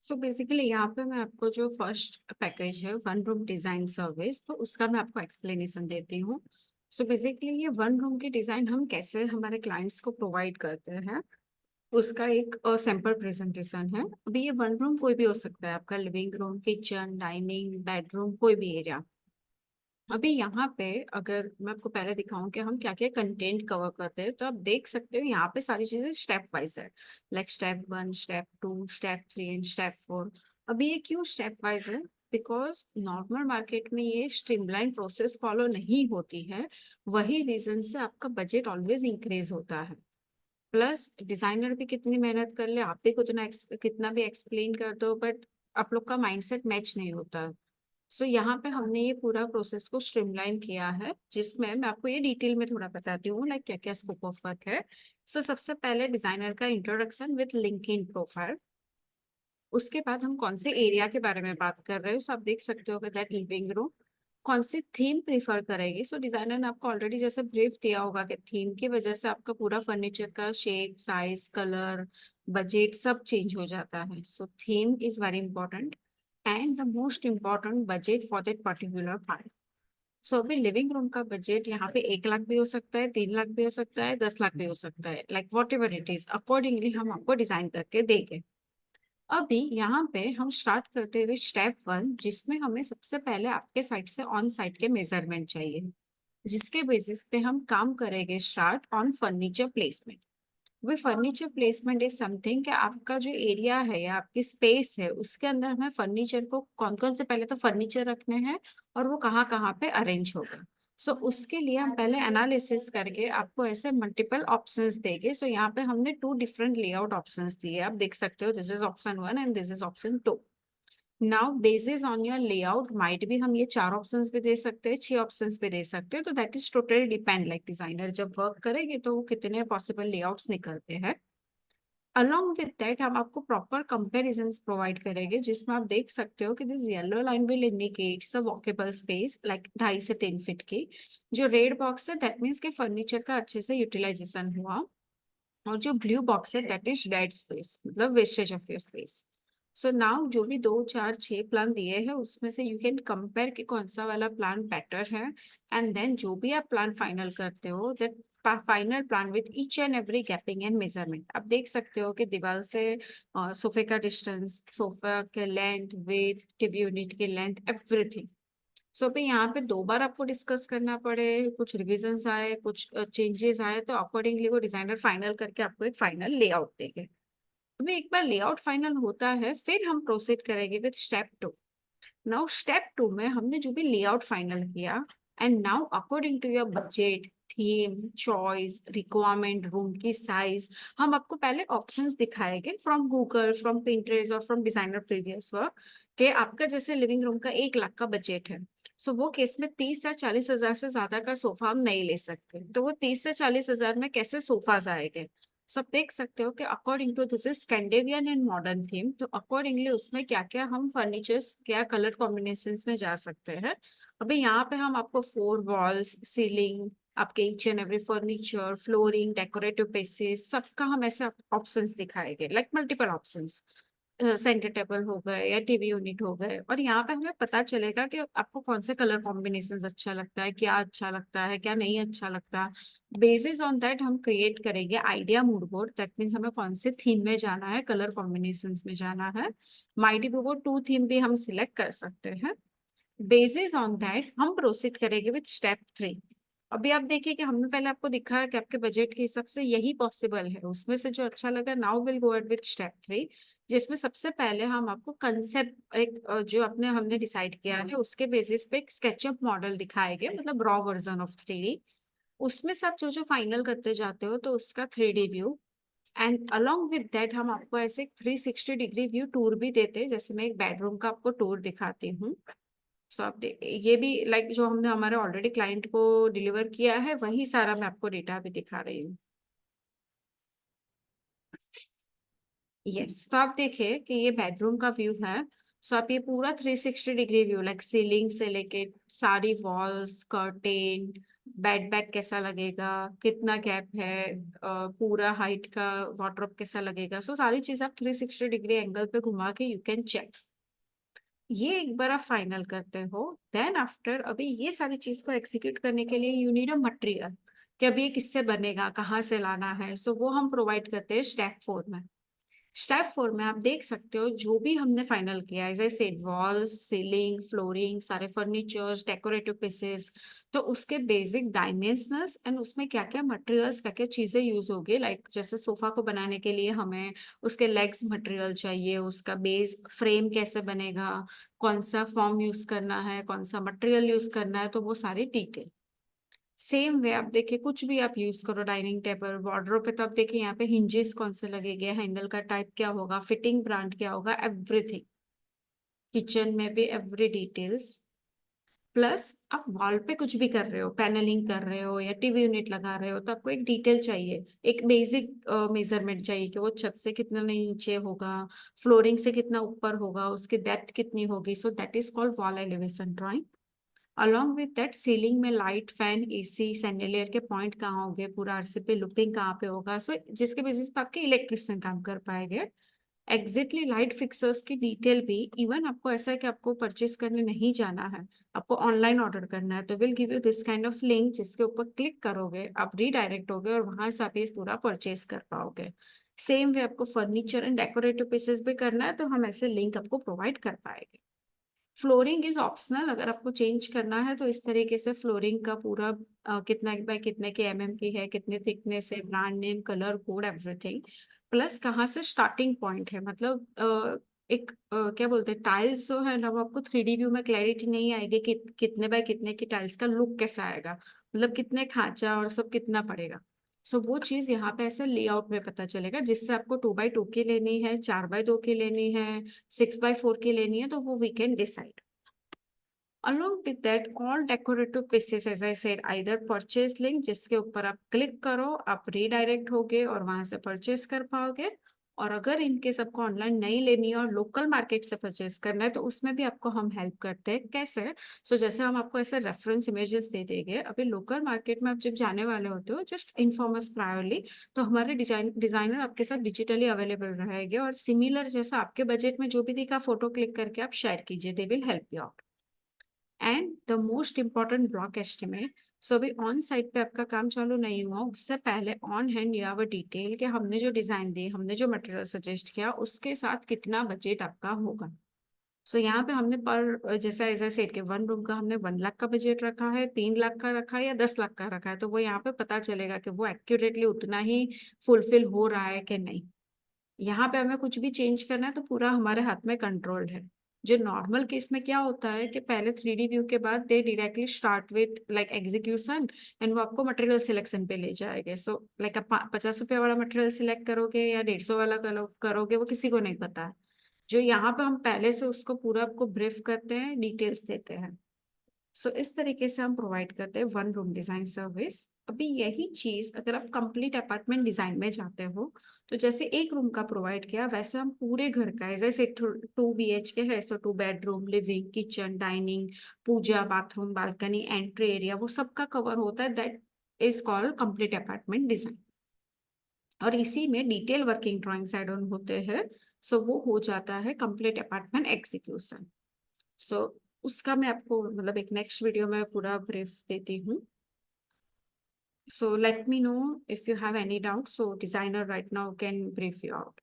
So basically यहाँ पे मैं आपको जो फर्स्ट पैकेज है वन रूम डिजाइन सर्विस, तो उसका मैं आपको एक्सप्लेनेशन देती हूँ। सो बेसिकली ये वन रूम की डिजाइन हम कैसे हमारे क्लाइंट्स को प्रोवाइड करते हैं, उसका एक सैम्पल प्रेजेंटेशन है। अभी ये वन रूम कोई भी हो सकता है, आपका living room, kitchen, dining, bedroom, कोई भी एरिया। अभी यहाँ पे अगर मैं आपको पहले दिखाऊं कि हम क्या क्या कंटेंट कवर करते हैं, तो आप देख सकते हो यहाँ पे सारी चीजें स्टेप वाइज है। Like step 1, step 2, step 3 and step 4। अभी ये क्यों स्टेप वाइज है? बिकॉज नॉर्मल मार्केट में ये स्ट्रीमलाइन प्रोसेस फॉलो नहीं होती है। वही रीजन से आपका बजट ऑलवेज इंक्रीज होता है। प्लस डिजाइनर भी कितनी मेहनत कर ले, आप भी कितना भी एक्सप्लेन कर दो, बट आप लोग का माइंडसेट मैच नहीं होता है। सो यहाँ पे हमने ये पूरा प्रोसेस को स्ट्रीमलाइन किया है, जिसमें मैं आपको ये डिटेल में थोड़ा बताती हूँ लाइक क्या क्या स्कोप ऑफ वर्क है। सो सबसे पहले डिजाइनर का इंट्रोडक्शन विद लिंक्डइन प्रोफाइल। उसके बाद हम कौन से एरिया के बारे में बात कर रहे हो, सो आप देख सकते हो कि दैट लिविंग रूम कौन सी थीम प्रीफर करेगी। सो डिजाइनर ने आपको ऑलरेडी जैसे ब्रीफ दिया होगा कि थीम की वजह से आपका पूरा फर्नीचर का शेप, साइज, कलर, बजट सब चेंज हो जाता है। So theme is very important and the most important budget for that particular part. So अभी लिविंग रूम का बजट यहाँ पे 1 लाख भी हो सकता है, 3 लाख भी हो सकता है, 10 लाख भी हो सकता है। Like what ever it is, accordingly हम आपको डिजाइन करके देंगे। अभी यहाँ पे हम स्टार्ट करते हुए स्टेप 1, जिसमें हमें सबसे पहले आपके साइड से ऑन साइड के मेजरमेंट चाहिए, जिसके बेसिस पे हम काम करेंगे start on furniture placement. Way furniture placement is something कि आपका जो एरिया है या आपकी स्पेस है, उसके अंदर हमें फर्नीचर को कौन कौन से पहले तो फर्नीचर रखने हैं और वो कहाँ कहाँ पे अरेंज होगा। सो उसके लिए हम पहले एनालिसिस करके आपको ऐसे मल्टीपल ऑप्शंस देंगे। सो यहाँ पे हमने 2 डिफरेंट लेआउट ऑप्शंस दिए, आप देख सकते हो, this is option 1 and this is option 2। Now basis on your layout might भी हम ये 4 ऑप्शंस भी दे सकते हैं, 6 ऑप्शंस भी दे सकते हैं। तो that is totally depend, like designer जब वर्क करेंगे तो वो कितने पॉसिबल लेआउट्स निकलते हैं। अलोंग विद दैट हम आपको प्रॉपर कंपेरिजन्स प्रोवाइड करेंगे, जिसमें आप देख सकते हो कि this yellow line will indicates the walkable space like 2.5 से 3 फीट की। जो रेड बॉक्स है दैट मीन्स के फर्नीचर का अच्छे से यूटिलाइजेशन हुआ, और जो ब्लू बॉक्स है दैट इज डेड स्पेस, मतलब wastage of your space. So now जो भी 2, 4, 6 प्लान दिए हैं उसमें से यू कैन कंपेयर कि कौन सा वाला प्लान बेटर है। एंड देन जो भी आप प्लान फाइनल करते हो, that final plan with each and every gapping and measurement. आप देख सकते हो कि दीवार से सोफे का डिस्टेंस, सोफा के लेंथ, विड्थ, टीवी यूनिट की लेंथ, एवरीथिंग। सो अभी यहाँ पे 2 बार आपको डिस्कस करना पड़े, कुछ रिविजन्स आए, कुछ चेंजेस आए, तो अकॉर्डिंगली वो डिजाइनर फाइनल करके आपको एक फाइनल लेआउट देंगे। अभी एक बार लेआउट फाइनल होता है, फिर हम प्रोसीड करेंगे विद स्टेप 2। नाउ स्टेप 2 में हमने जो भी लेआउट फाइनल किया, and now according to your budget, theme, choice, requirement, room की साइज, हम आपको पहले ऑप्शंस दिखाएंगे फ्रॉम गूगल, फ्रॉम पिंटरेस्ट और फ्रॉम डिजाइनर प्रीवियस वर्क, कि आपका जैसे लिविंग रूम का 1 लाख का बजट है। सो वो केस में 30 या 40 हजार से ज्यादा का सोफा हम नहीं ले सकते, तो वो 30 से 40 हजार में कैसे सोफाज आएंगे। सब देख सकते हो कि according to this is Scandinavian and modern theme, तो अकॉर्डिंगली उसमें क्या क्या हम फर्नीचर्स, क्या कलर कॉम्बिनेशन में जा सकते हैं। अभी यहाँ पे हम आपको 4 वॉल्स, सीलिंग, आपके each and every furniture, flooring, decorative pieces, सबका हम ऐसे ऑप्शंस दिखाएंगे, like multiple options. Centre table हो गए या टीवी यूनिट हो गए, और यहाँ पे हमें पता चलेगा कि आपको कौन से कलर कॉम्बिनेशन अच्छा लगता है, क्या अच्छा लगता है, क्या नहीं अच्छा लगता। बेसिस ऑन दैट हम क्रिएट करेंगे idea mood board, that means हमें कौन से थीम में जाना है, कलर कॉम्बिनेशंस में जाना है। माइट भी वो 2 थीम भी हम सिलेक्ट कर सकते हैं। बेसिस ऑन दैट हम प्रोसीड करेंगे विथ स्टेप 3। अभी आप देखिए कि हमने पहले आपको दिखाया कि आपके बजट के हिसाब से यही पॉसिबल है, उसमें से जो अच्छा लगा, now will go at with step 3, जिसमें सबसे पहले हम आपको कंसेप्ट एक जो अपने हमने डिसाइड किया है उसके बेसिस पे एक स्केचअप मॉडल दिखाएंगे, मतलब रॉ वर्जन ऑफ 3D। उसमें से आप जो जो फाइनल करते जाते हो तो उसका 3D view, and along with that हम आपको ऐसे 360 डिग्री व्यू टूर भी देते हैं। जैसे मैं एक बेडरूम का आपको टूर दिखाती हूँ। सो आप ये भी लाइक जो हमने हमारे ऑलरेडी क्लाइंट को डिलीवर किया है वही सारा मैं आपको डेटा भी दिखा रही हूँ। यस, तो आप देखिए कि ये बेडरूम का व्यू है। सो आप ये पूरा 360 डिग्री व्यू, लाइक सीलिंग से लेके सारी वॉल्स, कर्टेन, बेड बैग कैसा लगेगा, कितना गैप है, पूरा हाइट का वार्डरोब कैसा लगेगा। सो सारी चीज आप 360 डिग्री एंगल पे घुमा के यू कैन चेक। ये एक बार आप फाइनल करते हो, देन आफ्टर अभी ये सारी चीज को एग्जीक्यूट करने के लिए यू नीड अ मटेरियल, कि अभी ये किससे बनेगा, कहाँ से लाना है। सो वो हम प्रोवाइड करते हैं स्टेप 4 में। स्टेप 4 में आप देख सकते हो जो भी हमने फाइनल किया, as I said walls, ceiling, flooring, सारे फर्नीचर्स, डेकोरेटिव पीसेस, तो उसके बेसिक डायमेंशनल्स एंड उसमें क्या क्या मटेरियल्स, क्या क्या चीजें यूज होगी। लाइक जैसे सोफा को बनाने के लिए हमें उसके लेग्स मटेरियल चाहिए, उसका बेस फ्रेम कैसे बनेगा, कौन सा फॉर्म यूज करना है, कौन सा मटेरियल यूज करना है, तो वो सारी डिटेल। सेम वे आप देखिए कुछ भी आप यूज करो, डाइनिंग टेबल, वार्डरोब पे, तो आप देखिए यहाँ पे हिंजेस कौन से लगेंगे, हैंडल का टाइप क्या होगा, फिटिंग ब्रांड क्या होगा, एवरीथिंग। किचन में भी एवरी डिटेल्स। प्लस आप वॉल पे कुछ भी कर रहे हो, पैनलिंग कर रहे हो या टीवी यूनिट लगा रहे हो, तो आपको एक डिटेल चाहिए, एक बेसिक मेजरमेंट चाहिए कि वो छत से कितना नीचे होगा, फ्लोरिंग से कितना ऊपर होगा, उसकी डेप्थ कितनी होगी। So that is called wall elevation drawing. Along with that ceiling में लाइट, फैन, एसी, सैंडलियर के पॉइंट कहाँ होंगे, पूरा आरसीपी लुपिंग कहाँ पे होगा। सो जिसके बेसिस पे आपके इलेक्ट्रिशियन काम कर पाएंगे। एग्जैक्टली लाइट फिक्सर्स की डिटेल भी, इवन आपको ऐसा है कि आपको परचेस करने नहीं जाना है, आपको ऑनलाइन ऑर्डर करना है, तो will give you this kind of link, जिसके ऊपर क्लिक करोगे आप रीडायरेक्ट होगे और वहां से आप ये पूरा परचेस कर पाओगे। सेम वे आपको फर्नीचर एंड डेकोरेटिव पीसेस भी करना है, तो हम ऐसे लिंक आपको प्रोवाइड कर पाएंगे। फ्लोरिंग इज ऑप्शनल, अगर आपको चेंज करना है तो इस तरीके से फ्लोरिंग का पूरा कितना बाय कितने के एमएम की है, कितने थिकनेस है, brand name, colour code, everything. Plus कहाँ से स्टार्टिंग पॉइंट है, मतलब एक क्या बोलते हैं, टाइल्स जो है ना, वो आपको 3D व्यू में क्लैरिटी नहीं आएगी कि कितने बाय कितने की टाइल्स का लुक कैसा आएगा, मतलब कितने खांचा और सब कितना पड़ेगा। सो वो चीज यहाँ पे ऐसे लेआउट में पता चलेगा, जिससे आपको 2x2 की लेनी है, 4x2 की लेनी है, 6x4 की लेनी है, तो वो we can decide. Along with that, all decorative pieces, as I said, either purchase link, जिसके ऊपर आप क्लिक करो, आप रीडायरेक्ट होगे और वहां से परचेस कर पाओगे। और अगर इनकेस आपको ऑनलाइन नहीं लेनी है और लोकल मार्केट से परचेस करना है, तो उसमें भी आपको हम हेल्प करते हैं। कैसे? सो जैसे हम आपको ऐसे रेफरेंस इमेजेस दे देंगे, अभी लोकल मार्केट में आप जब जाने वाले होते हो, जस्ट इन्फॉर्म अस प्रायोरली, तो हमारे डिजाइनर आपके साथ डिजिटली अवेलेबल रहेंगे, और सिमिलर जैसा आपके बजट में जो भी दिखा, फोटो क्लिक करके आप शेयर कीजिए, they will help you out. And the most important block estimate. So अभी ऑन साइट पे आपका काम चालू नहीं हुआ, उससे पहले on hand you have a detail कि हमने जो डिजाइन दी, हमने जो मटेरियल सजेस्ट किया, उसके साथ कितना बजट आपका होगा। सो यहाँ पे हमने पर जैसा एज सेट के 1 रूम का हमने 1 लाख का बजट रखा है, 3 लाख का रखा है या 10 लाख का रखा है, तो वो यहाँ पे पता चलेगा कि वो एक्यूरेटली उतना ही फुलफिल हो रहा है कि नहीं। यहाँ पे हमें कुछ भी चेंज करना है तो पूरा हमारे हाथ में कंट्रोल है। जो नॉर्मल केस में क्या होता है कि पहले 3D व्यू के बाद दे directly start with like execution, and वो आपको मटेरियल सिलेक्शन पे ले जाएंगे। सो लाइक आप 50 रुपये वाला मटेरियल सिलेक्ट करोगे या 150 वाला करोगे, वो किसी को नहीं पता है। जो यहाँ पे हम पहले से उसको पूरा आपको ब्रीफ करते हैं, डिटेल्स देते हैं। सो इस तरीके से हम प्रोवाइड करते हैं 1 रूम डिजाइन सर्विस। अभी यही चीज अगर आप कंप्लीट अपार्टमेंट डिजाइन में जाते हो, तो जैसे 1 रूम का प्रोवाइड किया, वैसे हम पूरे घर का, जैसे 2 BHK है, so 2 bedroom, living, kitchen, dining, puja, bathroom, balcony, entry area, वो सबका कवर होता है। That is called complete apartment design. और इसी में detail working drawings add on होते हैं। सो वो हो जाता है कंप्लीट अपार्टमेंट एग्जीक्यूशन। सो उसका मैं आपको मतलब एक नेक्स्ट वीडियो में पूरा ब्रीफ देती हूँ। So let me know if you have any doubts. So designer right now can brief you out.